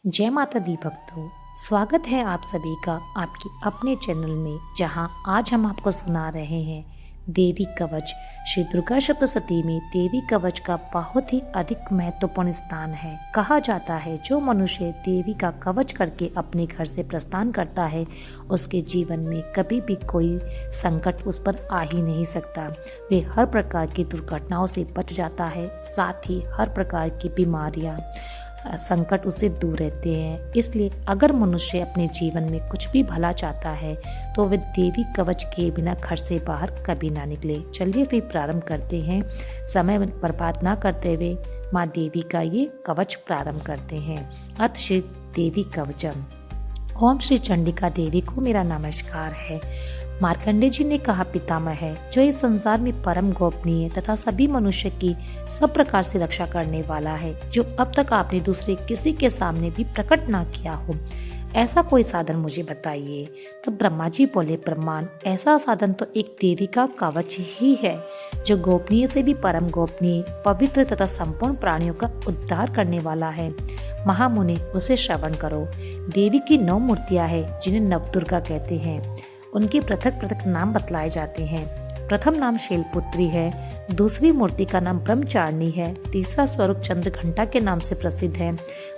जय माता दी भक्तों, स्वागत है आप सभी का आपके अपने चैनल में, जहां आज हम आपको सुना रहे हैं देवी कवच। श्री दुर्गा सप्तशती में देवी कवच का बहुत ही अधिक महत्वपूर्ण स्थान है। कहा जाता है जो मनुष्य देवी का कवच करके अपने घर से प्रस्थान करता है उसके जीवन में कभी भी कोई संकट उस पर आ ही नहीं सकता। वे हर प्रकार की दुर्घटनाओं से बच जाता है, साथ ही हर प्रकार की बीमारियां संकट उससे दूर रहते हैं। इसलिए अगर मनुष्य अपने जीवन में कुछ भी भला चाहता है तो वह देवी कवच के बिना घर से बाहर कभी ना निकले। चलिए फिर प्रारंभ करते हैं, समय बर्बाद ना करते हुए माँ देवी का ये कवच प्रारंभ करते हैं। अथ श्री देवी कवचम। ओम श्री चंडिका देवी को मेरा नमस्कार है। मार्कंडे जी ने कहा, पितामह है जो इस संसार में परम गोपनीय तथा सभी मनुष्य की सब प्रकार से रक्षा करने वाला है, जो अब तक आपने दूसरे किसी के सामने भी प्रकट ना किया हो। ऐसा कोई साधन मुझे बताइए। तो ब्रह्मा जी बोले, ब्रह्मांड ऐसा साधन तो एक देवी का कवच ही है, जो गोपनीय से भी परम गोपनीय, पवित्र तथा संपूर्ण प्राणियों का उद्धार करने वाला है। महामुनि, उसे श्रवण करो। देवी की 9 मूर्तियां हैं जिन्हें नवदुर्गा कहते हैं। उनके पृथक पृथक नाम बतलाए जाते हैं। प्रथम नाम शैलपुत्री है, दूसरी मूर्ति का नाम ब्रह्मचारिणी है, तीसरा स्वरूप चंद्रघंटा के नाम से प्रसिद्ध है,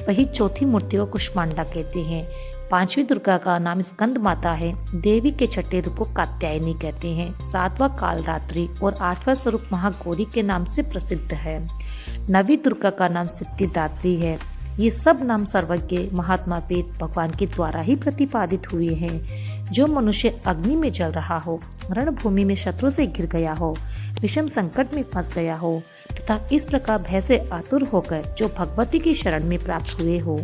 वही चौथी मूर्ति को कुष्मांडा कहते हैं। 5वीं दुर्गा का नाम स्कंद माता है। देवी के छठे रूप को कात्यायनी कहते हैं। 7वां कालरात्रि और 8वां स्वरूप महागौरी के नाम से प्रसिद्ध है। 9वीं दुर्गा का नाम सिद्धिदात्री है। ये सब नाम सर्वज्ञ महात्मा वेद भगवान के द्वारा ही प्रतिपादित हुए हैं। जो मनुष्य अग्नि में जल रहा हो, रणभूमि में शत्रु से घिर गया हो, विषम संकट में फंस गया हो तथा इस प्रकार भय से आतुर होकर जो भगवती की शरण में प्राप्त हुए हो,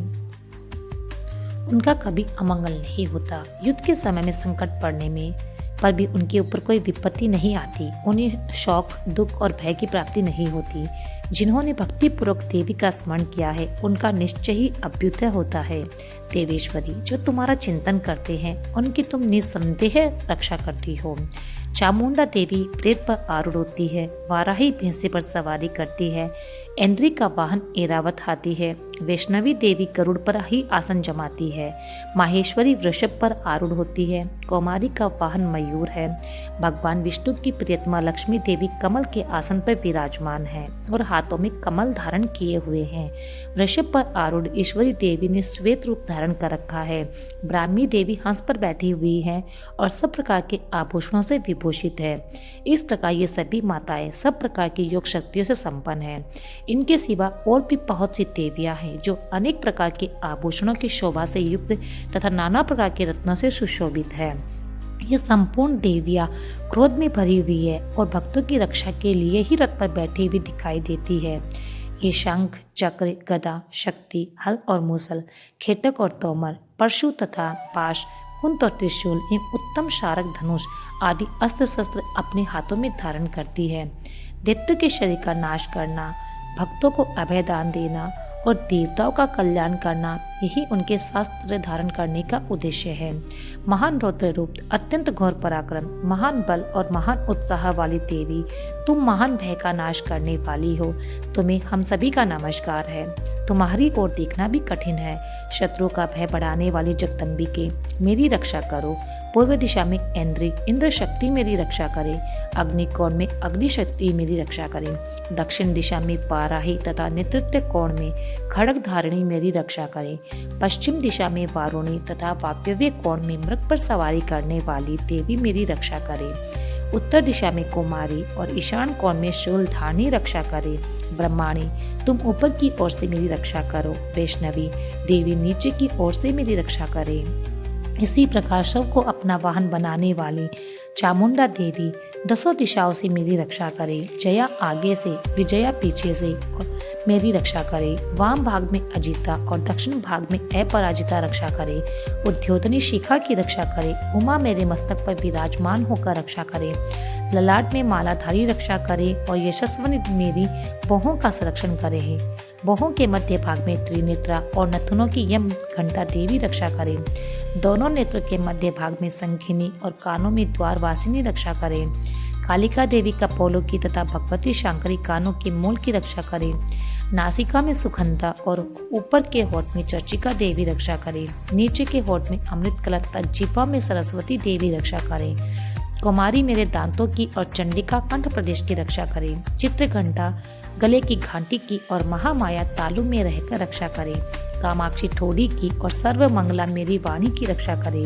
उनका कभी अमंगल नहीं होता। युद्ध के समय में संकट पड़ने में पर भी उनके ऊपर कोई विपत्ति नहीं आती। उन्हें शौक, दुख और भय की प्राप्ति नहीं होती। जिन्होंने भक्ति पूर्वक देवी का स्मरण किया है उनका निश्चय ही अभ्युदय होता है। देवेश्वरी, जो तुम्हारा चिंतन करते हैं उनकी तुम निसंदेह रक्षा करती हो। चामुंडा देवी प्रेत पर आरूढ़ होती है। वाराही भैंसे पर सवारी करती है। इंद्री का वाहन ऐरावत हाथी है। वैष्णवी देवी गरुड़ पर ही आसन जमाती है। माहेश्वरी वृषभ पर आरूढ़ होती है। कौमारी का वाहन मयूर है। भगवान विष्णु की प्रियतमा लक्ष्मी देवी कमल के आसन पर विराजमान है और हाथों में कमल धारण किए हुए हैं। वृषभ पर आरूढ़ ईश्वरी देवी ने श्वेत रूप धारण कर रखा है। ब्राह्मी देवी हंस पर बैठी हुई है और सब प्रकार के आभूषणों से विभूषित है। इस प्रकार ये सभी माताएं सब प्रकार की योग शक्तियों से संपन्न है। इनके सिवा और भी बहुत सी देवियां हैं जो अनेक प्रकार के आभूषणों की शोभा से युक्त तथा नाना प्रकार के रत्नों से सुशोभित है। ये संपूर्ण देवियां क्रोध में भरी हुई है और भक्तों की रक्षा के लिए ही रथ पर बैठी हुई दिखाई देती है। ये शंख, चक्र, गदा, शक्ति, हल और मूसल, खेटक और तोमर, परशु तथा पाश, कुंत और त्रिशूल एवं उत्तम शारक, धनुष आदि अस्त्र शस्त्र अपने हाथों में धारण करती है। दैत्य के शरीर का नाश करना, भक्तों को अभय दान देना और देवताओं का कल्याण करना, यही उनके शास्त्र धारण करने का उद्देश्य है। महान रौद्र रूप, अत्यंत घोर पराक्रम, महान बल और महान उत्साह वाली देवी, तुम महान भय का नाश करने वाली हो। तुम्हें हम सभी का नमस्कार है। तुम्हारी ओर देखना भी कठिन है। शत्रु का भय बढ़ाने वाली जगदम्बिके, मेरी रक्षा करो। पूर्व दिशा में इंद्री, इंद्र शक्ति मेरी रक्षा करे। अग्निकोण में अग्नि शक्ति मेरी रक्षा करे। दक्षिण दिशा में वाराही तथा नेतृत्व कोण में खड़ग धारिणी मेरी रक्षा करे। पश्चिम दिशा में वारुणी तथा वायव्य कोण में मृग पर सवारी करने वाली देवी मेरी रक्षा करे। उत्तर दिशा में कुमारी और ईशान कोण में शूलधारिणी रक्षा करे। ब्रह्माणी, तुम ऊपर की ओर से मेरी रक्षा करो। वैष्णवी देवी नीचे की ओर से मेरी रक्षा करे। इसी प्रकार सबको अपना वाहन बनाने वाली चामुंडा देवी 10 दिशाओं से मेरी रक्षा करे। जया आगे से, विजया पीछे से और मेरी रक्षा करे। वाम भाग में अजिता और दक्षिण भाग में अपराजिता रक्षा करे। उद्योतनी शिखा की रक्षा करे। उमा मेरे मस्तक पर विराजमान होकर रक्षा करे। ललाट में मालाधारी रक्षा करे और यशस्वनी मेरी बाहों का संरक्षण करे। बाहों के मध्य भाग में त्रिनेत्रा और नथुनों की यम घंटा देवी रक्षा करे। दोनों नेत्र के मध्य भाग में संखिनी और कानों में द्वारवासिनी रक्षा करे। कालिका देवी कपोलों की तथा भगवती शंकरी कानों के मूल की रक्षा करें। नासिका में सुखंता और ऊपर के होठ में चर्चिका देवी रक्षा करें। नीचे के होठ में अमृत कला तथा जिह्वा में सरस्वती देवी रक्षा करें। कुमारी मेरे दांतों की और चंडिका कंठ प्रदेश की रक्षा करें। चित्रघंटा गले की घंटी की और महामाया तालु में रहकर रक्षा करें। कामाक्षी ठोड़ी की और सर्वमंगला मेरी वाणी की रक्षा करे।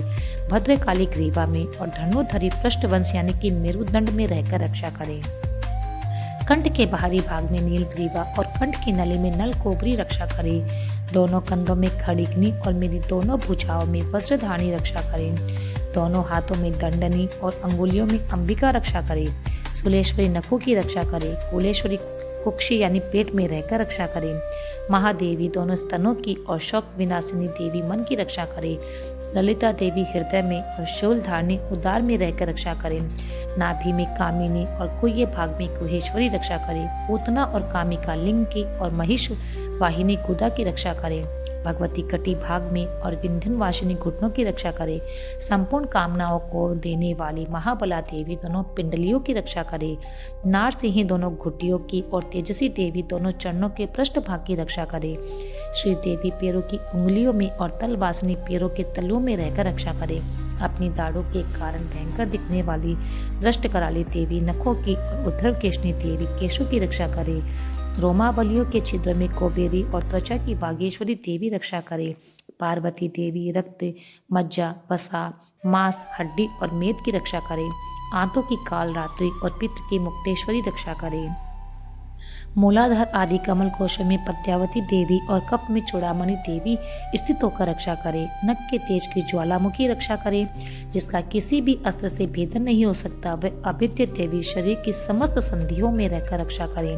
भद्रकाली ग्रीवा में और धनुधरी पृष्ठवंश यानी कि मेरुदंड में रहकर रक्षा करे। कंठ के बाहरी भाग में नील ग्रीवा और कंठ की नली में नल कोबरी रक्षा करे। दोनों कंधों में खड़िगनी और मेरी दोनों भुजाओं में वज्रधानी रक्षा करें। दोनों हाथों में दंडनी और अंगुलियों में अंबिका रक्षा करे। सुलेश्वरी नखों की रक्षा करे। कुलेश्वरी कुक्षी यानी पेट में रहकर रक्षा करे। महादेवी दोनों स्तनों की और शौक विनाशिनी देवी मन की रक्षा करे। ललिता देवी हृदय में और शूल धारणी उदार में रहकर रक्षा करें। नाभि में कामिनी और कुह्य भाग में कुहेश्वरी रक्षा करे। पूतना और कामिका लिंग की और महिष वाहिनी गुदा की रक्षा करे। भगवती कटी भाग में और विंध्यन वासिनी घुटनों की रक्षा करे। संपूर्ण कामनाओं को देने वाली महाबला देवी दोनों पिंडलियों की रक्षा करे। नारसिंही दोनों घुटियों की और तेजसी देवी दोनों चरणों के पृष्ठ भाग की रक्षा करे। श्री देवी पैरों की उंगलियों में और तलवासिनी पैरों के तलुओं में रहकर रक्षा करे। अपनी दाढ़ों के कारण भयंकर दिखने वाली दृष्ट कराली देवी नखों की और उद्धर केशनी देवी केशों की रक्षा करे। रोमावलियों के छिद्र में कोबेरी और त्वचा की वागेश्वरी देवी रक्षा करे। पार्वती देवी रक्त, मज्जा, वसा, मांस, हड्डी और मेद की रक्षा करे। आंतों की काल रात्रि और पित्त की मुक्तेश्वरी रक्षा करे। मूलाधार आदि कमल कोश में पद्यावती देवी और कप में चूड़ामणि देवी स्थित होकर रक्षा करे। नख के तेज की ज्वालामुखी रक्षा करे, जिसका किसी भी अस्त्र से भेदन नहीं हो सकता। वह अभिद्य देवी शरीर की समस्त संधियों में रहकर रक्षा करे।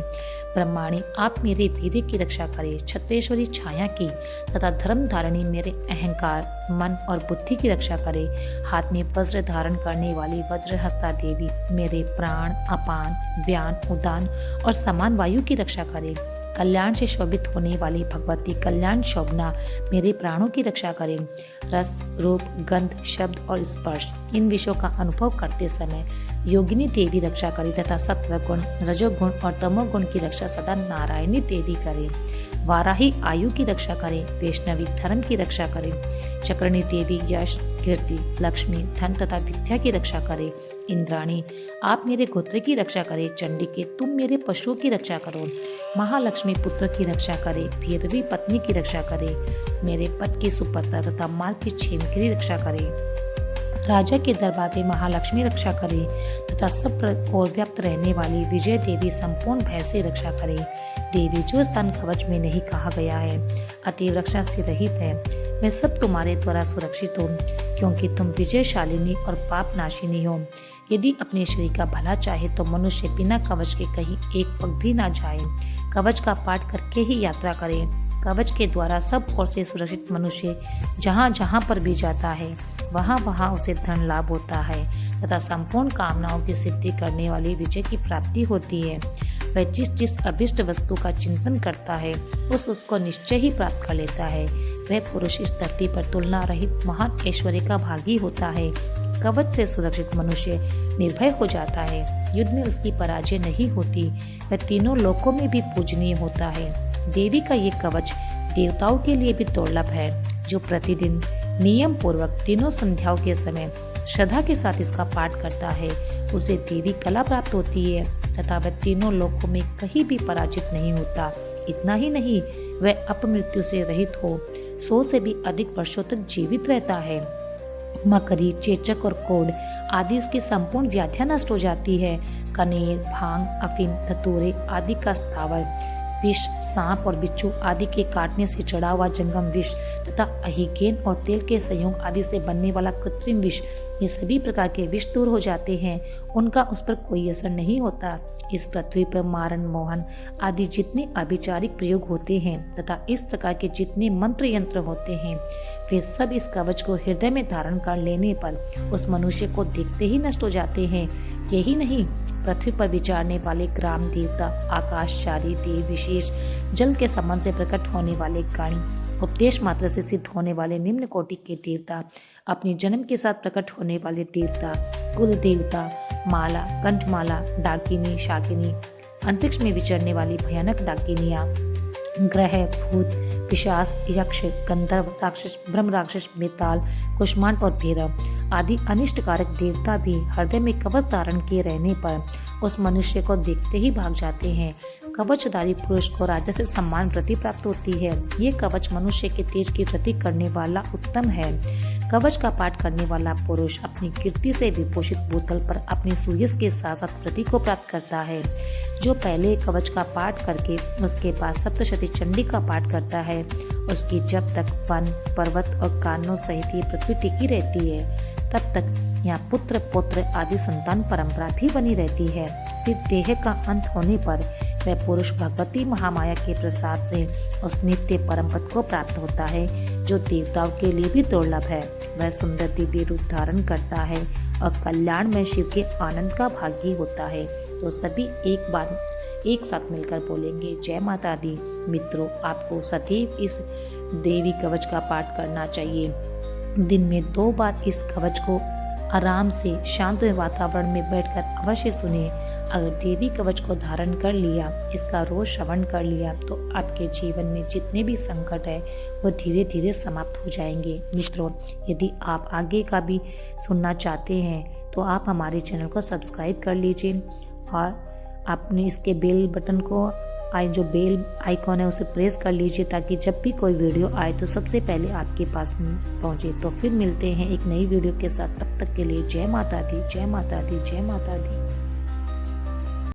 ब्रह्माणी आप मेरे वीर्य की रक्षा करे। छत्रेश्वरी छाया की तथा धर्म धारणी मेरे अहंकार, मन और बुद्धि की रक्षा करे। हाथ में वज्र धारण करने वाली वज्रहस्ता देवी मेरे प्राण, अपान, व्यान, उदान और समान वायु की रक्षा करे। कल्याण से शोभित होने वाली भगवती कल्याण शोभना मेरे प्राणों की रक्षा करें। रस, रूप, गंध, शब्द और स्पर्श इन विषयों का अनुभव करते समय योगिनी देवी रक्षा करे तथा सत्व गुण, रजोगुण और तमोगुण की रक्षा सदा नारायणी देवी करे। वाराही आयु की रक्षा करे। वैष्णवी धर्म की रक्षा करे। चक्रणी देवी यश, कीर्ति, लक्ष्मी, धन तथा विद्या की रक्षा करे। इंद्राणी आप मेरे गोत्र की रक्षा करे। चंडिके तुम मेरे पशुओं की रक्षा करो। महालक्ष्मी पुत्र की रक्षा करे। भैरवी पत्नी की रक्षा करे। मेरे पद की सुपत्ता तथा मार्ग की छेम की रक्षा करे। राजा के दरबार में महालक्ष्मी रक्षा करे तथा सब और व्याप्त रहने वाली विजय देवी संपूर्ण भय से रक्षा करे। देवी जो स्थान कवच में नहीं कहा गया है, अतएव रक्षा से रहित है, वह सब तुम्हारे द्वारा सुरक्षित हो, क्योंकि तुम विजयशालिनी और पाप नाशिनी हो। यदि अपने शरीर का भला चाहे तो मनुष्य बिना कवच के कहीं एक पग भी ना जाए। कवच का पाठ करके ही यात्रा करे। कवच के द्वारा सब ओर से सुरक्षित मनुष्य जहाँ जहाँ पर भी जाता है, वहाँ वहाँ उसे धन लाभ होता है तथा संपूर्ण कामनाओं की सिद्धि करने वाली विजय की प्राप्ति होती है। वह जिस जिस अभिष्ट वस्तु का चिंतन करता है उसको निश्चय ही प्राप्त कर लेता है। वह पुरुष इस धरती पर तुलना रहित महान ऐश्वर्य का भागी होता है। कवच से सुरक्षित मनुष्य निर्भय हो जाता है। युद्ध में उसकी पराजय नहीं होती। वह तीनों लोकों में भी पूजनीय होता है। देवी का ये कवच देवताओं के लिए भी दुर्लभ है। जो प्रतिदिन नियम पूर्वक तीनों संध्याओं के समय श्रद्धा के साथ इसका पाठ करता है, उसे देवी कला प्राप्त होती है तथा वह तीनों लोकों में कहीं भी पराजित नहीं होता। इतना ही नहीं, वह अपमृत्यु से रहित हो 100 से भी अधिक वर्षों तक जीवित रहता है। मकड़ी, चेचक और कोढ़ आदि उसकी संपूर्ण व्याधियां नष्ट हो जाती है। कनेर, भांग, अफीम, धतूरे आदि का स्थावर विष, सांप और बिच्छू आदि के काटने से चढ़ा हुआ जंगम विष तथा अहिगेन और तेल के संयोग आदि से बनने वाला कृत्रिम विष, ये सभी प्रकार के विष दूर हो जाते हैं। उनका उस पर कोई असर नहीं होता। इस पृथ्वी पर मारण, मोहन आदि जितने अभिचारिक प्रयोग होते हैं तथा इस प्रकार के जितने मंत्र यंत्र होते हैं, वे सब इस कवच को हृदय में धारण कर लेने पर उस मनुष्य को देखते ही नष्ट हो जाते हैं। यही नहीं, पृथ्वी पर विचारने वाले ग्राम देवता, आकाशचारी देव विशेष, जल के संबंध से प्रकट होने वाले गण, उपदेश मात्र से सिद्ध होने वाले निम्न कोटि के देवता, अपने जन्म के साथ प्रकट होने वाले देवता, कुल देवता, माला, कंठमाला, डाकिनी, शाकिनी, अंतरिक्ष में विचरने वाली भयानक डाकिनियां, ग्रह, भूत, पिशाच, यक्ष, गंधर्व, राक्षस, ब्रह्म राक्षस, बेताल, कुष्मांड और भैरव आदि अनिष्टकारक देवता भी हृदय में कवच धारण किए रहने पर उस मनुष्य को देखते ही भाग जाते हैं। कवचधारी पुरुष को राजा से सम्मान प्रति प्राप्त होती है। ये कवच मनुष्य के तेज की वृद्धि करने वाला उत्तम है। कवच का पाठ करने वाला पुरुष अपनी कीर्ति से विभूषित भूतल पर अपने सुयश के साथ साथ वृद्धि को प्राप्त करता है। जो पहले कवच का पाठ करके उसके बाद सप्तशती चंडी का पाठ करता है, उसकी जब तक वन, पर्वत और कानों सहित ये पृथ्वी टिकी रहती है, तब तक यहाँ पुत्र, पौत्र आदि संतान परंपरा भी बनी रहती है। फिर देह का अंत होने पर वह पुरुष भगवती महामाया के प्रसाद से उस नित्य परम पद को प्राप्त होता है, जो देवताओं के लिए भी दुर्लभ है। वह सुंदर दिव्य रूप धारण करता है और कल्याण में शिव के आनंद का भागी होता है। तो सभी एक बार एक साथ मिलकर बोलेंगे जय माता दी। मित्रों, आपको सदैव इस देवी कवच का पाठ करना चाहिए। दिन में 2 बार इस कवच को आराम से शांत वातावरण में बैठकर अवश्य सुने। अगर देवी कवच को धारण कर लिया, इसका रोज श्रवण कर लिया, तो आपके जीवन में जितने भी संकट है वो धीरे धीरे समाप्त हो जाएंगे। मित्रों, यदि आप आगे का भी सुनना चाहते हैं तो आप हमारे चैनल को सब्सक्राइब कर लीजिए और आपने इसके बेल बटन को जो बेल आइकॉन है उसे प्रेस कर लीजिए, ताकि जब भी कोई वीडियो आए तो सबसे पहले आपके पास पहुंचे। तो फिर मिलते हैं एक नई वीडियो के साथ। तब तक के लिए जय माता दी, जय माता दी, जय माता दी।